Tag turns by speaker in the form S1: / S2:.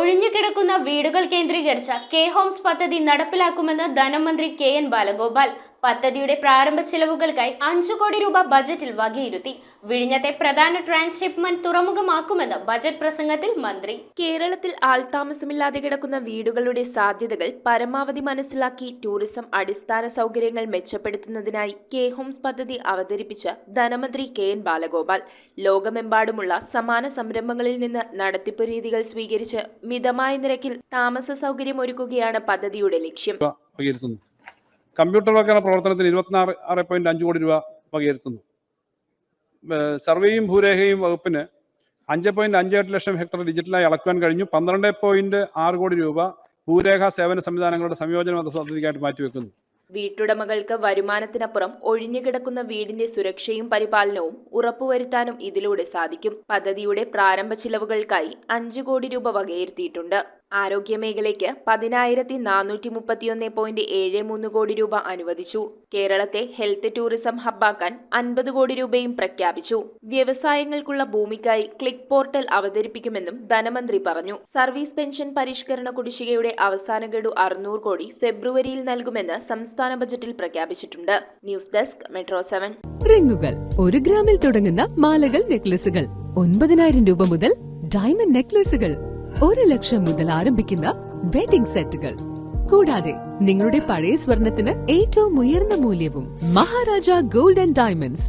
S1: ഒഴിഞ്ഞുകിടക്കുന്ന വീടുകൾ കേന്ദ്രീകരിച്ച K Holmes പദ്ധതി നടപ്പിലാക്കുമെന്ന് ധനമന്ത്രി കെ.എൻ. ബാലഗോപാൽ. പദ്ധതിയുടെ പ്രാരംഭ ചെലവുകൾക്കായി 5 കോടി രൂപ ബജറ്റിൽ വകയിരുത്തി. വിഴിഞ്ഞത്തെ പ്രധാന ട്രാൻസ്ഷിപ്മെന്റ് തുറമുഖമാക്കുമെന്ന് ബജറ്റ് പ്രസംഗത്തിൽ മന്ത്രി.
S2: കേരളത്തിൽ ആൾതാമസമില്ലാതെ കിടക്കുന്ന വീടുകളുടെ സാധ്യതകൾ പരമാവധി മനസ്സിലാക്കി ടൂറിസം അടിസ്ഥാന സൗകര്യങ്ങൾ മെച്ചപ്പെടുത്തുന്നതിനായി കെ ഹോംസ് പദ്ധതി അവതരിപ്പിച്ച ധനമന്ത്രി കെ.എൻ. ബാലഗോപാൽ ലോകമെമ്പാടുമുള്ള സമാന സംരംഭങ്ങളിൽ നിന്ന് നടത്തിപ്പ് രീതികൾ സ്വീകരിച്ച് മിതമായ നിരക്കിൽ താമസ സൗകര്യമൊരുക്കുകയാണ് പദ്ധതിയുടെ ലക്ഷ്യം.
S3: കമ്പ്യൂട്ടർവൽക്കരണ പ്രവർത്തനത്തിന് 26.5 കോടി രൂപ വകയിരുത്തുന്നു. സർവേയും ഭൂരേഖയും വകുപ്പിന് 5.58 ലക്ഷം ഹെക്ടർ ഡിജിറ്റലായി അളക്കുവാൻ കഴിഞ്ഞു. 12.6 കോടി രൂപ ഭൂരേഖാ സേവന സംവിധാനങ്ങളുടെ സംയോജന പദ്ധതിക്കായിട്ട് മാറ്റിവെക്കുന്നു.
S2: വീട്ടുടമകൾക്ക് വരുമാനത്തിനപ്പുറം ഒഴിഞ്ഞുകിടക്കുന്ന വീടിന്റെ സുരക്ഷയും പരിപാലനവും ഉറപ്പുവരുത്താനും ഇതിലൂടെ സാധിക്കും. പദ്ധതിയുടെ പ്രാരംഭ ചിലവുകൾക്കായി 5 കോടി രൂപ വകയിരുത്തിയിട്ടുണ്ട്. ആരോഗ്യമേഖലയ്ക്ക് 10,431.73 കോടി രൂപ അനുവദിച്ചു. കേരളത്തെ ഹെൽത്ത് ടൂറിസം ഹബ്ബാക്കാൻ 50 കോടി രൂപയും പ്രഖ്യാപിച്ചു. വ്യവസായങ്ങൾക്കുള്ള ഭൂമിക്കായി ക്ലിക്ക് പോർട്ടൽ അവതരിപ്പിക്കുമെന്നും ധനമന്ത്രി പറഞ്ഞു. സർവീസ് പെൻഷൻ പരിഷ്കരണ കുടിശ്ശികയുടെ അവസാന ഗഡു 600 കോടി ഫെബ്രുവരിയിൽ നൽകുമെന്ന് സംസ്ഥാന ബജറ്റിൽ പ്രഖ്യാപിച്ചിട്ടുണ്ട്. News desk metro 7.
S4: റിങ്ങുകൾ 1 ഗ്രാമിൽ തുടങ്ങുന്ന മാലകൾ, നെക്ലസുകൾ 9,000 രൂപ മുതൽ ഡയമണ്ട് നെക്ലസുകൾ 1 ലക്ഷം മുതൽ ആരംഭിക്കുന്ന വെഡിംഗ് സെറ്റുകൾ. കൂടാതെ നിങ്ങളുടെ പഴയ സ്വർണത്തിന് ഏറ്റവും ഉയർന്ന മൂല്യവും. Maharaja gold and diamonds